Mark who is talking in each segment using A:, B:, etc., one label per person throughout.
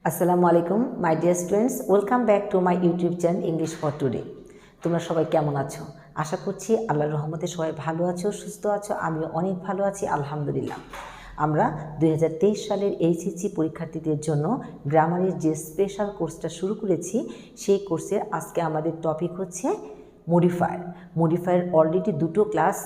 A: আসসালামু আলাইকুম my dear students, welcome back to my YouTube channel English for today. তোমরা সবাই কেমন আছো? আশা করছি আল্লাহর রহমতে সবাই ভালো আছো, সুস্থ আছো। আমিও অনেক ভালো আছি, আলহামদুলিল্লাহ। আমরা 2023 সালের এইচএসসি পরীক্ষার্থীদের জন্য গ্রামারের যে স্পেশাল কোর্সটা শুরু করেছি, সেই কোর্সের আজকে আমাদের টপিক হচ্ছে মডিফায়ার। মডিফায়ার অলরেডি দুটো ক্লাস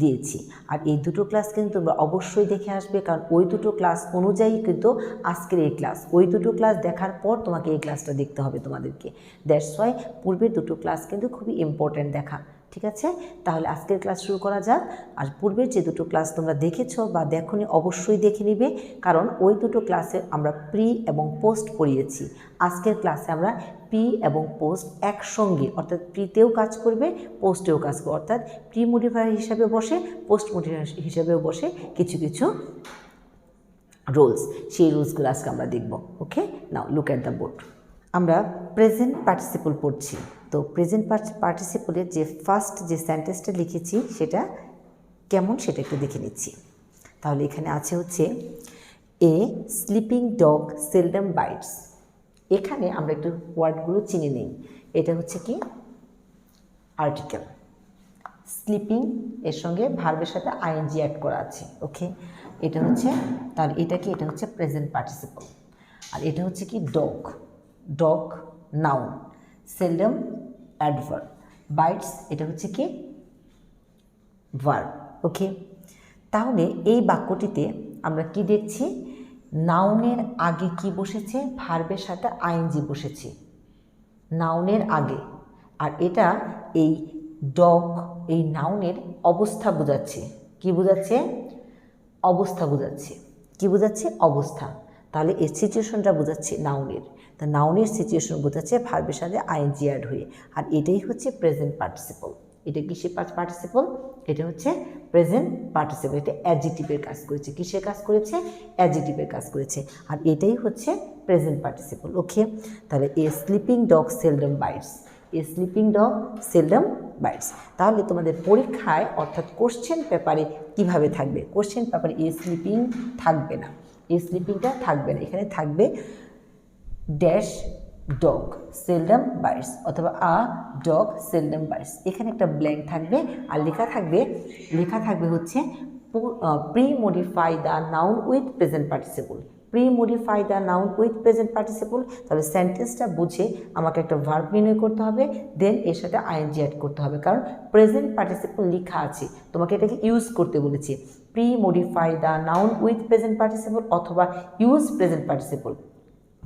A: দিয়েছি, আর এই দুটো ক্লাস কিন্তু তোমরা অবশ্যই দেখে আসবে, কারণ ওই দুটো ক্লাস অনুযায়ী কিন্তু আজকের এই ক্লাস, ওই দুটো ক্লাস দেখার পর তোমাকে এই ক্লাসটা দেখতে হবে তোমাদেরকে। দ্যাটস ওয়াই পূর্বের দুটো ক্লাস কিন্তু খুবই ইম্পর্ট্যান্ট দেখা। ঠিক আছে, তাহলে আজকের ক্লাস শুরু করা যাক। আর পূর্বের যে দুটো ক্লাস তোমরা দেখেছো বা দেখোনি, অবশ্যই দেখে নিবে, কারণ ওই দুটো ক্লাসে আমরা প্রি এবং পোস্ট পড়িয়েছি। আজকের ক্লাসে আমরা প্রি এবং পোস্ট একসঙ্গে, অর্থাৎ প্রিতেও কাজ করবে, পোস্টেও কাজ করবে, অর্থাৎ প্রি মডিফায়ার হিসাবে বসে, পোস্ট মডিফায়ার হিসাবেও বসে কিছু কিছু রুলস। সেই রুলসগুলো আজকে আমরা দেখব। ওকে, নাও লুক অ্যাট দ্য বোর্ড। আমরা প্রেজেন্ট পার্টিসিপল পড়ছি। তো প্রেজেন্ট পার্টিসিপলের যে ফার্স্ট যে সেন্টেন্সটা লিখেছি সেটা কেমন সেটা একটু দেখে নিচ্ছি। তাহলে এখানে আছে হচ্ছে এ স্লিপিং ডগ সেলডম বাইটস। এখানে আমরা একটু ওয়ার্ডগুলো চিনে নিই। এটা হচ্ছে কি আর্টিকেল, স্লিপিং এর সঙ্গে ভার্বের সাথে আইএনজি অ্যাড করা আছে। ওকে, এটা হচ্ছে, তাহলে এটা কি, এটা হচ্ছে প্রেজেন্ট পার্টিসিপল। আর এটা হচ্ছে কি dog, dog noun, seldom adverb, bites এটা হচ্ছে কি ভার্ব। ওকে, তাহলে এই বাক্যটিতে আমরা কি দেখছি, নাউনের আগে কি বসেছে, ভার্বের সাথে আইএনজি বসেছে নাউনের আগে। আর এটা এই ডগ এই নাউনের অবস্থা বোঝাচ্ছে। কি বোঝাচ্ছে? অবস্থা বোঝাচ্ছে। কি বোঝাচ্ছে? অবস্থা। তাহলে এর সিচুয়েশনটা বোঝাচ্ছে নাউনের, তা নাউনের সিচুয়েশন বোঝাচ্ছে ভার্বের সাথে আইএনজি অ্যাড হয়ে। আর এটাই হচ্ছে প্রেজেন্ট পার্টিসিপল। এটা কিসের পার্টিসিপল? এটা হচ্ছে প্রেজেন্ট পার্টিসিপল। এটা অ্যাডজেক্টিভের কাজ করেছে। কিসের কাজ করেছে? অ্যাডজেক্টিভের কাজ করেছে। আর এটাই হচ্ছে প্রেজেন্ট পার্টিসিপল। ওকে, তাহলে a sleeping dog seldom bites, a sleeping dog seldom bites. তাহলে তোমাদের পরীক্ষায় অর্থাৎ কোশ্চেন পেপারে কিভাবে থাকবে? কোশ্চেন পেপারে এ স্লিপিং থাকবে না, এ স্লিপিংটা থাকবে না। এখানে থাকবে ড্যাশ ডগ সেলডম বাইটস অথবা আ ডগ সেলডম বাইটস। এখানে একটা ব্ল্যাঙ্ক থাকবে আর লেখা থাকবে হচ্ছে pre modify the noun with present participle. Pre modify the noun with present participle. তাহলে সেন্টেন্সটা বুঝে আমাকে একটা ভার্ব নির্ণয় করতে হবে, দেন এর সাথে আইএনজি অ্যাড করতে হবে, কারণ প্রেজেন্ট পার্টিসিপল লেখা আছে, তোমাকে এটাকে ইউজ করতে বলেছি। Pre modify the noun with present participle অথবা ইউজ প্রেজেন্ট পার্টিসিপল।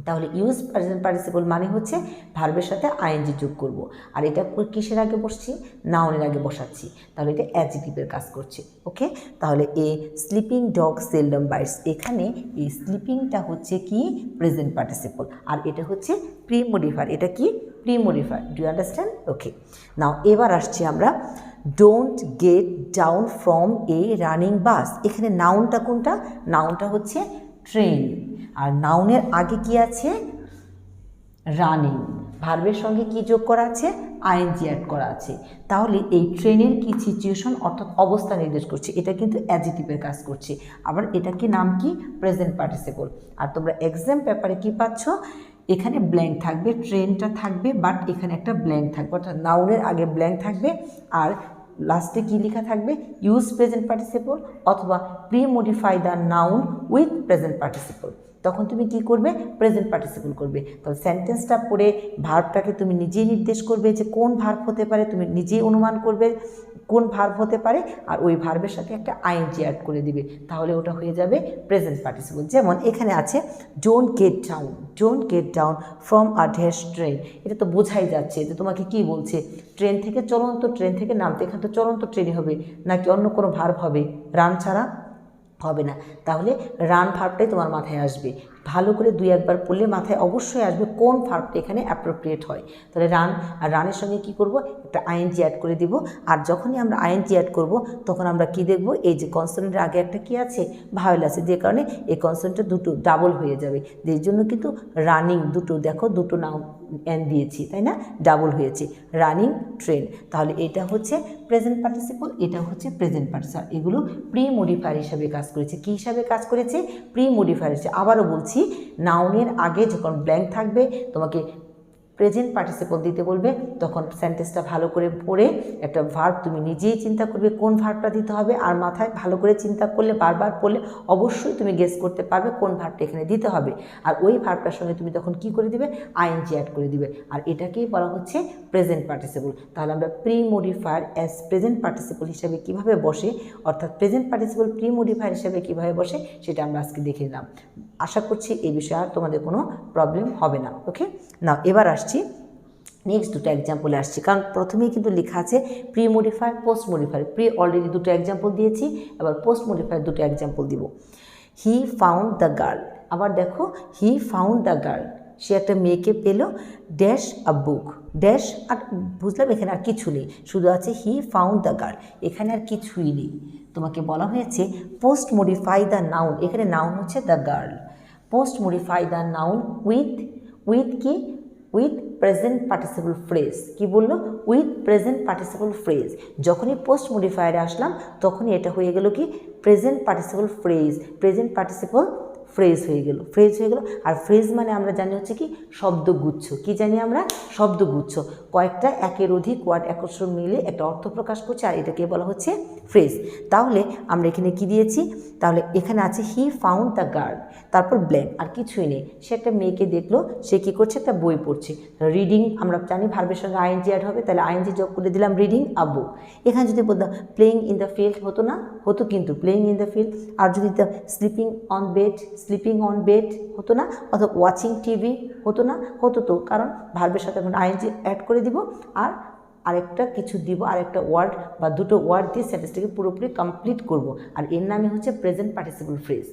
A: তাহলে ইউজ প্রেজেন্ট পার্টিসিপল মানে হচ্ছে ভার্বের সাথে আইএনজি যোগ করব। আর এটা কিসের আগে বসছি? নাউনের আগে বসাচ্ছি। তাহলে এটা অ্যাডজেক্টিভের কাজ করছে। ওকে, তাহলে a sleeping dog seldom bytes, এখানে এই স্লিপিংটা হচ্ছে কি প্রেজেন্ট পার্টিসিপল, আর এটা হচ্ছে প্রি মডিফায়ার। এটা কি pre modifier. Do you understand? Okay, now এবার আসছি আমরা don't get down from a running bus. এখানে নাউনটা কোনটা? নাউনটা হচ্ছে ট্রেন। আর নাউনের আগে কি আছে? রানিং। ভার্বের সঙ্গে কি যোগ করা আছে? আইএনজি অ্যাড করা আছে। তাহলে এই ট্রেনের কি সিচুয়েশন অর্থাৎ অবস্থা নির্দেশ করছে, এটা কিন্তু অ্যাডজেক্টিভের কাজ করছে। আবার এটা কি নাম কি? Present participle. আর তোমরা এক্সাম পেপারে কি পাচ্ছ? এখানে ব্ল্যাঙ্ক থাকবে, ট্রেনটা থাকবে, বাট এখানে একটা ব্ল্যাঙ্ক থাকবে, অর্থাৎ নাউনের আগে ব্ল্যাঙ্ক থাকবে আর লাস্টে কি লেখা থাকবে? ইউজ প্রেজেন্ট পার্টিসিপল অথবা pre modify the noun with present participle. তখন তুমি কি করবে? প্রেজেন্ট পার্টিসিপল করবে। তাহলে সেন্টেন্সটা পড়ে ভার্বটাকে তুমি নিজেই নির্দেশ করবে যে কোন ভার্ব হতে পারে, তুমি নিজেই অনুমান করবে কোন ভার্ব হতে পারে, আর ওই ভার্বের সাথে একটা আইএনজি অ্যাড করে দিবে, তাহলে ওটা হয়ে যাবে প্রেজেন্ট পার্টিসিপল। যেমন এখানে আছে don't get down, don't get down from a dash train. এটা তো বোঝাই যাচ্ছে যে তোমাকে কি বলছে, ট্রেন থেকে চলন্ত ট্রেন থেকে নামতে। এখানে তো চলন্ত ট্রেনই হবে, নাকি অন্য কোনো ভার্ব হবে? রান ছাড়া হবে না। তাহলে রান ভার্বটাই তোমার মাথায় আসবে। ভালো করে দুই একবার পড়লে মাথায় অবশ্যই আসবে কোন ভার্বটা এখানে অ্যাপ্রোপ্রিয়েট হয়। তাহলে রান, আর রানের সঙ্গে কি করব? একটা আইএনজি অ্যাড করে দিব। আর যখনই আমরা আইএনজি অ্যাড করব তখন আমরা কি দেখব? এই যে কনসোনেন্টের আগে একটা কি আছে? ভাওয়েল আছে, যে কারণে এই কনসোনেন্টটা দুটো ডাবল হয়ে যাবে। এর জন্য কিন্তু রানিং দুটো, দেখো দুটো নাউন এন দিয়েছি, তাই না? ডাবল হয়েছে, রানিং ট্রেন। তাহলে এটা হচ্ছে প্রেজেন্ট পার্টিসিপল, এটা হচ্ছে প্রেজেন্ট পার্টিসিপল। এগুলো প্রি মডিফায়ার হিসাবে কাজ করেছে। কি হিসাবে কাজ করেছে? প্রি মডিফায়ার হিসেবে। আবারও বলছি, পাচ্ছি নাউনের আগে যখন ব্ল্যাঙ্ক থাকবে তোমাকে প্রেজেন্ট পার্টিসিপল দিতে বলবে, তখন সেন্টেন্সটা ভালো করে পড়ে একটা ভার্ব তুমি নিজেই চিন্তা করবে কোন ভার্বটা দিতে হবে, আর মাথায় ভালো করে চিন্তা করলে বারবার পড়লে অবশ্যই তুমি গেস করতে পারবে কোন ভার্বটা এখানে দিতে হবে। আর ওই ভার্বটার সঙ্গে তুমি তখন কি করে দিবে, আইএনজি অ্যাড করে দিবে, আর এটাকেই বলা হচ্ছে প্রেজেন্ট পার্টিসিপল। তাহলে আমরা pre modifier as present participle হিসাবে কিভাবে বসে, অর্থাৎ প্রেজেন্ট পার্টিসিপল প্রি মডিফায়ার হিসাবে কিভাবে বসে সেটা আমরা আজকে দেখে নিলাম। আশা করছি এই বিষয়ে আর তোমাদের কোনো প্রবলেম হবে না। ওকে, না এবার আসছি নেক্সট দুটো এক্সাম্পলে আসছি, কারণ প্রথমেই কিন্তু লেখা আছে pre modifier post modifier. Pre already দুটো এক্সাম্পল দিয়েছি, এবার পোস্ট মডিফায়ার দুটো এক্সাম্পল দিব। হি ফাউন্ড দ্য গার্ল, আবার দেখো হি ফাউন্ড দ্য গার্ল, সে একটা মেয়েকে পেল, ড্যাশ আ বুক, ড্যাশ, আর বুঝলাম এখানে আর কিছু নেই, শুধু আছে হি ফাউন্ড দ্য গার্ল, এখানে আর কিছুই নেই। তোমাকে বলা হয়েছে পোস্ট মডিফাই দ্য নাউন, এখানে নাউন হচ্ছে the girl, post modify the noun with কি, উইথ প্রেজেন্ট পার্টিসিপল ফ্রেজ। কি বললো, উইথ প্রেজেন্ট পার্টিসিপল ফ্রেজ। যখনই পোস্ট মডিফায়ারে আসলাম তখনই এটা হয়ে গেল কি present participle phrase, present participle phrase হয়ে গেল, ফ্রেজ হয়ে গেল। আর ফ্রেজ মানে আমরা জানি হচ্ছে কি শব্দগুচ্ছ, কি জানি আমরা শব্দগুচ্ছ, কয়েকটা একের অধিক ওয়ার্ড একত্র মিলে একটা অর্থ প্রকাশ করছে, আর এটাকে বলা হচ্ছে ফ্রেজ। তাহলে আমরা এখানে কি দিয়েছি, তাহলে এখানে আছে হি ফাউন্ড দ্য গার্ল, তারপর ব্ল্যাঙ্ক, আর কিছুই নেই। সে একটা মেয়েকে দেখলো, সে কি করছে, একটা বই পড়ছে। রিডিং আমরা জানি ভার্বের সঙ্গে আইএনজি অ্যাড হবে, তাহলে আইএনজি যোগ করে দিলাম রিডিং আ বুক। এখানে যদি বলতাম প্লেইং ইন দ্য ফিল্ড হতো না, হতো কিন্তু প্লেইং ইন দ্য ফিল্ড। আর যদি sleeping on bed, sleeping on bed হতো না, অথবা ওয়াচিং টিভি হতো না, হতো তো, কারণ ভার্বের সাথে এখন আইএনজি অ্যাড করে দিব আর আরেকটা কিছু দিব, আরেকটা ওয়ার্ড বা দুটো ওয়ার্ড দিয়ে সেন্টেন্সটাকে পুরোপুরি কমপ্লিট করব, আর এর নামই হচ্ছে প্রেজেন্ট পার্টিসিপল ফ্রেজ।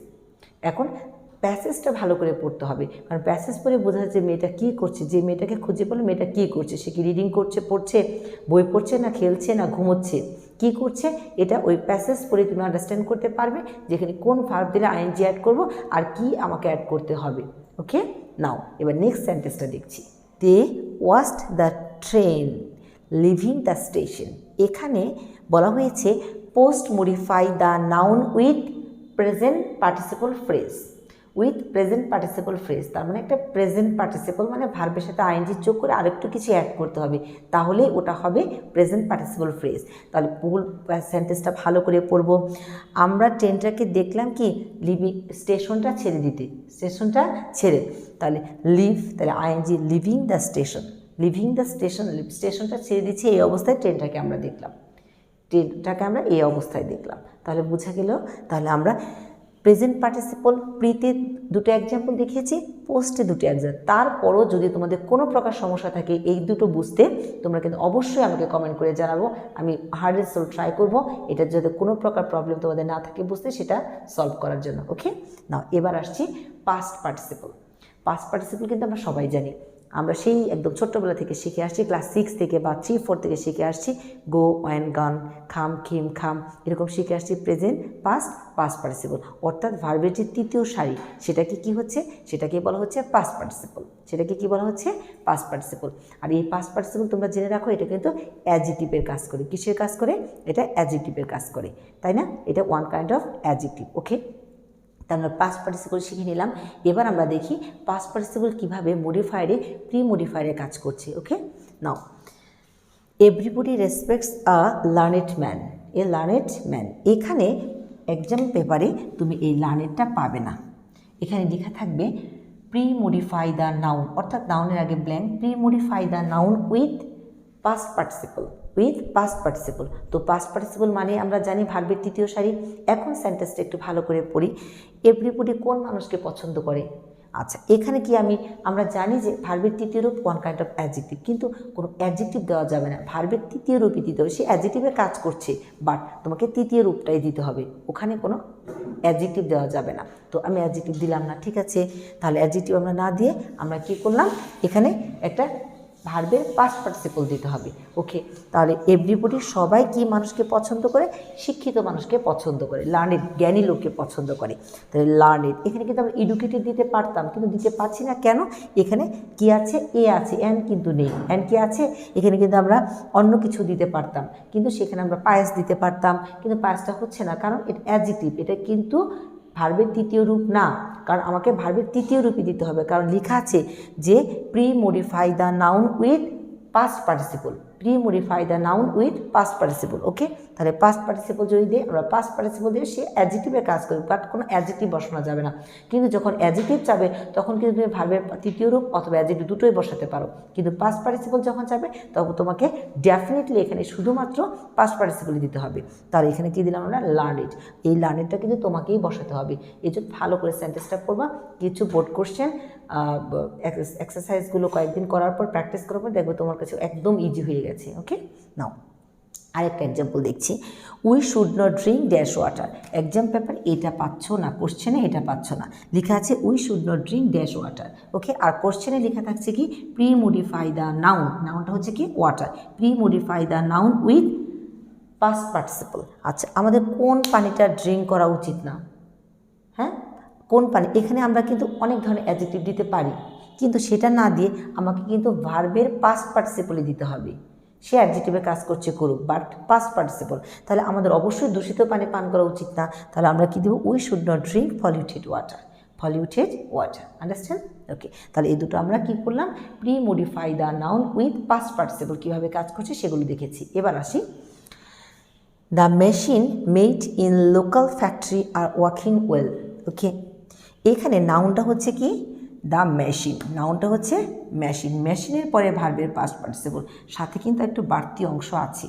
A: এখন প্যাসেজটা ভালো করে পড়তে হবে, কারণ প্যাসেজ পড়ে বোঝা যাচ্ছে মেয়েটা কী করছে, যে মেয়েটাকে খুঁজে পেলো মেয়েটা কী করছে, সে কি রিডিং করছে, পড়ছে, বই পড়ছে, না খেলছে, না ঘুমোচ্ছে, কী করছে, এটা ওই প্যাসেজ পড়ে তুমি আন্ডারস্ট্যান্ড করতে পারবে যেখানে কোন ভার্ব দিলে আইএনজি অ্যাড করবো আর কি আমাকে অ্যাড করতে হবে। ওকে, নাও এবার নেক্সট সেন্টেন্সটা দেখছি। They watched the train leaving the station. এখানে বলা হয়েছে post modify the noun with present participle phrase, with present participle phrase. তার মানে একটা প্রেজেন্ট পার্টিসিপল মানে ভার্বের সাথে আইএনজি যোগ করে আরেকটু কিছু অ্যাড করতে হবে, তাহলেই ওটা হবে প্রেজেন্ট পার্টিসিপল ফ্রেজ। তাহলে ফুল সেন্টেন্সটা ভালো করে পড়বো। আমরা ট্রেনটাকে দেখলাম কি লিভিং, স্টেশনটা ছেড়ে দিতে, স্টেশনটা ছেড়ে, তাহলে লিভ, তাহলে I N G living the station, living the station, স্টেশনটা ছেড়ে দিচ্ছে, এই অবস্থায় ট্রেনটাকে আমরা দেখলাম, ট্রেনটাকে আমরা এই অবস্থায় দেখলাম। তাহলে বোঝা গেল, তাহলে আমরা প্রেজেন্ট পার্টিসিপল প্রিতে দুটো এক্সাম্পল দেখিয়েছি, পোস্টে দুটো এক্সাম্পল। তারপরও যদি তোমাদের কোনো প্রকার সমস্যা থাকে এই দুটো বুঝতে, তোমরা কিন্তু অবশ্যই আমাকে কমেন্ট করে জানাবো, আমি হার্ডেস্ট ট্রাই করবো এটার যাতে কোনো প্রকার প্রবলেম তোমাদের না থাকে বুঝতে, সেটা সলভ করার জন্য। ওকে, নাও এবার আসছি পাস্ট পার্টিসিপল। পাস্ট পার্টিসিপল কিন্তু আমরা সবাই জানি, আমরা সেই একদম ছোট্টবেলা থেকে শিখে আসছি, ক্লাস 6 থেকে বা 3-4 থেকে শিখে আসছি, গো, ওয়েন, গান, খাম, খিম, খাম, এরকম শিখে আসছি প্রেজেন্ট পাস্ট পাস্ট পার্টিসিপল। অর্থাৎ ভার্বের যে তৃতীয় সারি সেটাকে কি হচ্ছে, সেটাকে বলা হচ্ছে পাস্ট পার্টিসিপল, সেটাকে কি বলা হচ্ছে পাস্ট পার্টিসিপল। আর এই পাস্ট পার্টিসিপল তোমরা জেনে রাখো, এটা কিন্তু অ্যাডজেক্টিভের কাজ করে। কিসের কাজ করে, এটা অ্যাডজেক্টিভের কাজ করে, তাই না, এটা ওয়ান কাইন্ড অফ অ্যাডজেক্টিভ। ওকে, আমরা পাস্ট পার্টিসিপল শিখে নিলাম। এবার আমরা দেখি পাস্ট পার্টিসিপল কীভাবে মডিফায়ারে প্রি মডিফায়ারে কাজ করছে। ওকে, নাও এভরিবডি রেসপেক্টস আ লার্নেড ম্যান, এ লার্নেড ম্যান। এখানে এক্সাম পেপারে তুমি এই লার্নেডটা পাবে না, এখানে লেখা থাকবে প্রি মডিফাই দ্য নাউন, অর্থাৎ নাউনের আগে blank, pre modify the noun with past participle, with past participle. তো পাস্ট পার্টিসিপল মানে আমরা জানি ভার্বের তৃতীয় সারি। এখন সেন্টেন্সটা একটু ভালো করে পড়ি। এভরিবডি কোন মানুষকে পছন্দ করে, আচ্ছা এখানে কি আমরা জানি যে ভার্বের তৃতীয় রূপ ওয়ান কাইন্ড অফ অ্যাডজেক্টিভ, কিন্তু কোনো অ্যাডজেক্টিভ দেওয়া যাবে না, ভার্বের তৃতীয় রূপই দিতে হবে। সে অ্যাডজেক্টিভের কাজ করছে, বাট তোমাকে তৃতীয় রূপটাই দিতে হবে, ওখানে কোনো অ্যাডজেক্টিভ দেওয়া যাবে না। তো আমি অ্যাডজেক্টিভ দিলাম না, ঠিক আছে, তাহলে অ্যাডজেক্টিভ আমরা না দিয়ে আমরা কি করলাম, এখানে একটা ভার্বের পাস্ট পার্টিসিপল দিতে হবে। ওকে, তাহলে এভরিবডি সবাই কি মানুষকে পছন্দ করে, শিক্ষিত মানুষকে পছন্দ করে, লার্নেড জ্ঞানী লোককে পছন্দ করে। তাহলে লার্নেড, এখানে কিন্তু আমরা এডুকেটেড দিতে পারতাম, কিন্তু দিতে পারছি না কেন, এখানে কি আছে, এ আছে, অ্যান কিন্তু নেই, অ্যান কি আছে, এখানে কিন্তু আমরা অন্য কিছু দিতে পারতাম, কিন্তু সেখানে আমরা পায়েস দিতে পারতাম, কিন্তু পায়েসটা হচ্ছে না, কারণ এটা অ্যাডজেক্টিভ, এটা কিন্তু ভার্বের তৃতীয় রূপ না, কারণ আমাকে ভার্বের তৃতীয় রূপই দিতে হবে, কারণ লেখা আছে যে pre modify the noun with past participle, pre modify the noun with past participle. Okay, তাহলে পাস্ট পার্টিসিপল যদি দিই আমরা পাস্ট পার্টিসিপল দিয়ে সে অ্যাডজেক্টিভের কাজ করবে, বাট কোনো অ্যাডজেক্টিভ বসানো যাবে না। কিন্তু যখন অ্যাডজেক্টিভ যাবে তখন কিন্তু তুমি ভার্বের তৃতীয় রূপ অথবা অ্যাডজেক্টিভ দুটোই বসাতে পারো, কিন্তু পাস্ট পার্টিসিপল যখন যাবে তখন তোমাকে ডেফিনেটলি এখানে শুধুমাত্র পাস্ট পার্টিসিপলই দিতে হবে। তাহলে এখানে কী দিলাম আমরা, লার্ন ইট। এই লার্ন ইটটা কিন্তু তোমাকেই বসাতে হবে। এই জন্য ভালো করে সেন্টেন্সটা পড়বা, কিছু বোর্ড কোশ্চেন এক্সারসাইজগুলো কয়েকদিন করার পর প্র্যাকটিস করার পর দেখবে তোমার কাছে একদম ইজি হয়ে গেছে। ওকে, নাও আরেকটা এক্সাম্পল দেখছি। We should not drink dash water. Exam paper এটা পাচ্ছ না, কোশ্চেনে এটা পাচ্ছ না, লেখা আছে we should not drink dash water. Okay, আর কোশ্চেনে লেখা থাকছে কি প্রি মডিফাই দ্য নাউন, নাউনটা হচ্ছে কি water, pre modify the noun with past participle. আচ্ছা, আমাদের কোন পানিটা ড্রিঙ্ক করা উচিত না? হ্যাঁ, কোন পানি? এখানে আমরা কিন্তু অনেক ধরনের অ্যাডজেক্টিভ দিতে পারি, কিন্তু সেটা না দিয়ে আমাকে কিন্তু ভার্বের পাস্ট পার্টিসিপলই দিতে হবে। সে অ্যাডজেক্টিভে কাজ করছে করুক, বাট পাস্ট পার্টিসিপল। তাহলে আমাদের অবশ্যই দূষিত পানি পান করা উচিত না। তাহলে আমরা কী দেবো, we should not drink polluted water, polluted water. Understand? Okay, তাহলে এই দুটো আমরা কী করলাম, pre modify the noun with past participle কীভাবে কাজ করছে সেগুলো দেখেছি। এবার আসি, the machine made in local factory are working well. Okay, এখানে নাউনটা হচ্ছে কি দ্য মেশিন, নাউনটা হচ্ছে মেশিন, মেশিনের পরে ভার্বের পাস্ট পার্টিসিপল, সাথে কিন্তু একটু বাড়তি অংশ আছে,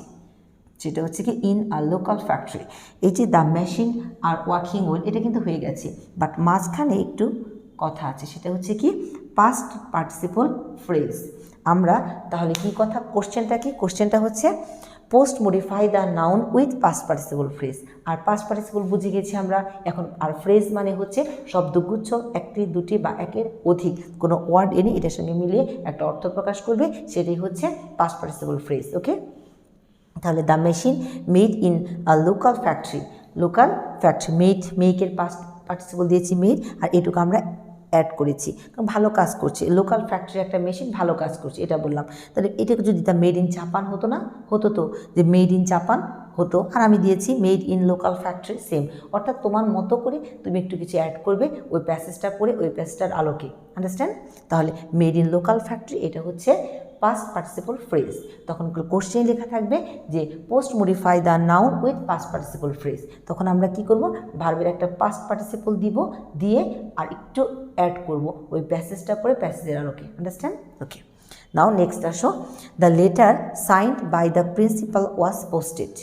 A: যেটা হচ্ছে কি ইন আ লোকাল ফ্যাক্টরি। এই যে the machine R working well এটা কিন্তু হয়ে গেছে, বাট মাঝখানে একটু কথা আছে, সেটা হচ্ছে কি পাস্ট পার্টিসিপল ফ্রেজ। আমরা তাহলে কি কথা, কোশ্চেনটা কি, কোশ্চেনটা হচ্ছে post modify the noun with past participle phrase. আর পাস্ট পার্টিসিপল বুঝে গেছি আমরা এখন। আর ফ্রেজ মানে হচ্ছে শব্দগুচ্ছ, একটি দুটি বা একের অধিক কোনো ওয়ার্ড এনে এটার সঙ্গে মিলিয়ে একটা অর্থ প্রকাশ করবে, সেটাই হচ্ছে পাস্ট পার্টিসিপল ফ্রেজ। ওকে, তাহলে the machine made in a local factory, local factory made, মেকের পাস্ট পার্টিসিপল দিয়েছি মেড, আর এটুকু আমরা অ্যাড করেছি, ভালো কাজ করছে, লোকাল ফ্যাক্টরি একটা মেশিন ভালো কাজ করছে এটা বললাম। তাহলে এটাকে যদি দ্য মেড ইন জাপান হতো না, হতো তো যে মেড ইন জাপান হতো, আর আমি দিয়েছি made in local factory same. অর্থাৎ তোমার মতো করে তুমি একটু কিছু অ্যাড করবে ওই প্যাসেজটা পড়ে, ওই প্যাসেজটার আলোকে। আন্ডারস্ট্যান্ড? তাহলে মেড ইন লোকাল ফ্যাক্টরি এটা হচ্ছে পাস্ট পার্টিসিপল ফ্রেজ। তখন কোশ্চেনে লেখা থাকবে যে post modify the noun with past participle phrase. তখন আমরা কি করব, ভার্বের একটা পাস্ট পার্টিসিপল দিব, দিয়ে আর একটু অ্যাড করব ওই প্যাসেজটা পরে, প্যাসেজের আলোকে। আন্ডারস্ট্যান্ড? ওকে, নাও নেক্সট আসো, the letter signed by the principal was posted.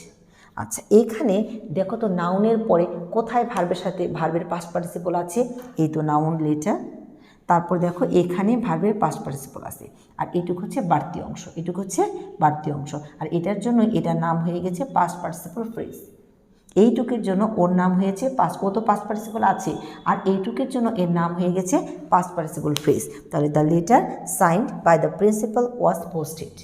A: আচ্ছা, এখানে দেখো তো নাউনের পরে কোথায় ভার্বের সাথে ভার্বের পাস্ট পার্টিসিপল আছে, এই তো নাউন লেটার, তারপর দেখো এখানে ভার্বের পাস্ট পার্টিসিপল আছে, আর এটুকু হচ্ছে বাড়তি অংশ, এটুকু হচ্ছে বাড়তি অংশ, আর এটার জন্য এটার নাম হয়ে গেছে পাস্ট পার্টিসিপল ফ্রেজ। এইটুকের জন্য ওর নাম হয়েছে পাস্ট, ও তো পাস্ট পার্টিসিপল আছে, আর এইটুকের জন্য এর নাম হয়ে গেছে পাস্ট পার্টিসিপল ফ্রেজ। তাহলে the letter signed by the principal was posted.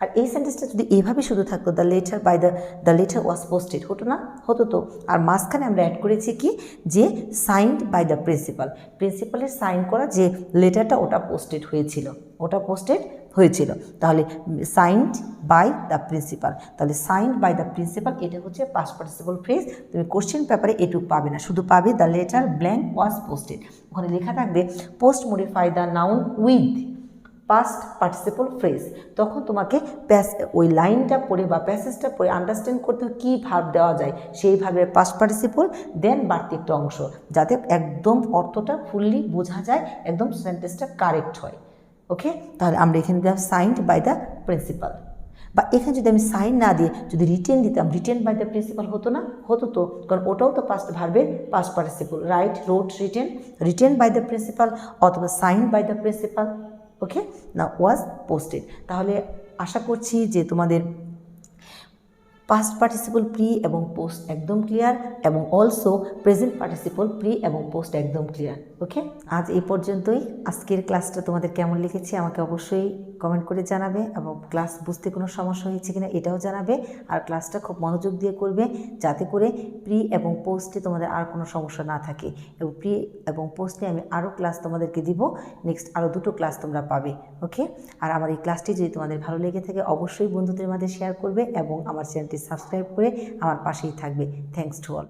A: আর এই সেন্টেন্সটা যদি এইভাবে শুধু থাকতো, the letter by the letter was posted, হতো না? হতো তো। আর মাঝখানে আমরা অ্যাড করেছি কি, যে সাইন্ড বাই দ্য প্রিন্সিপাল, প্রিন্সিপালের সাইন করা যে লেটারটা ওটা পোস্টেড হয়েছিল, ওটা পোস্টেড হয়েছিল। তাহলে সাইন্ড বাই দ্য প্রিন্সিপাল, তাহলে সাইন্ড বাই দ্য প্রিন্সিপাল এটা হচ্ছে পাস্ট পার্টিসিপল ফ্রেজ। তুমি কোশ্চেন পেপারে এটুকু পাবে না, শুধু পাবে the letter blank was posted, ওখানে লেখা থাকবে post modify the noun with past participle phrase. তখন তোমাকে ওই লাইনটা পড়ে বা প্যাসেজটা পড়ে আন্ডারস্ট্যান্ড করতে কী ভার্ব দেওয়া যায় সেইভাবে পাস্ট পার্টিসিপল, দেন বাড়তি একটা অংশ, যাতে একদম অর্থটা ফুললি বোঝা যায়, একদম সেন্টেন্সটা কারেক্ট হয়। ওকে, তাহলে আমরা এখানে দিলাম সাইন্ড বাই দ্য প্রিন্সিপাল, বা এখানে যদি আমি সাইন না দিয়ে যদি রিটেন দিতাম, রিটেন বাই দ্য প্রিন্সিপাল হতো না? হতো তো, কারণ ওটাও তো পাস্ট ভার্বের past participle, right, wrote, written, written by the principal অথবা sign by the principal. Okay, না ওয়াজ পোস্টেড। তাহলে আশা করছি যে তোমাদের পাস্ট পার্টিসিপল প্রি এবং পোস্ট একদম ক্লিয়ার, এবং অলসো প্রেজেন্ট পার্টিসিপল প্রি এবং পোস্ট একদম ক্লিয়ার। ওকে, আজ এই পর্যন্তই। আজকের ক্লাসটা তোমাদের কেমন লিখেছি আমাকে অবশ্যই কমেন্ট করে জানাবে, এবং ক্লাস বুঝতে কোনো সমস্যা হয়েছে কিনা এটাও জানাবে। আর ক্লাসটা খুব মনোযোগ দিয়ে করবে, যাতে করে প্রি এবং পোস্টে তোমাদের আর কোনো সমস্যা না থাকে। এবং প্রি এবং পোস্টে আমি আরও ক্লাস তোমাদেরকে দিব, নেক্সট আরও 2টো ক্লাস তোমরা পাবে। ওকে, আর আমার এই ক্লাসটি যদি তোমাদের ভালো লেগে থাকে অবশ্যই বন্ধুদের মাঝে শেয়ার করবে, এবং আমার চ্যানেলটি সাবস্ক্রাইব করে আমার পাশেই থাকবে। Thanks to all.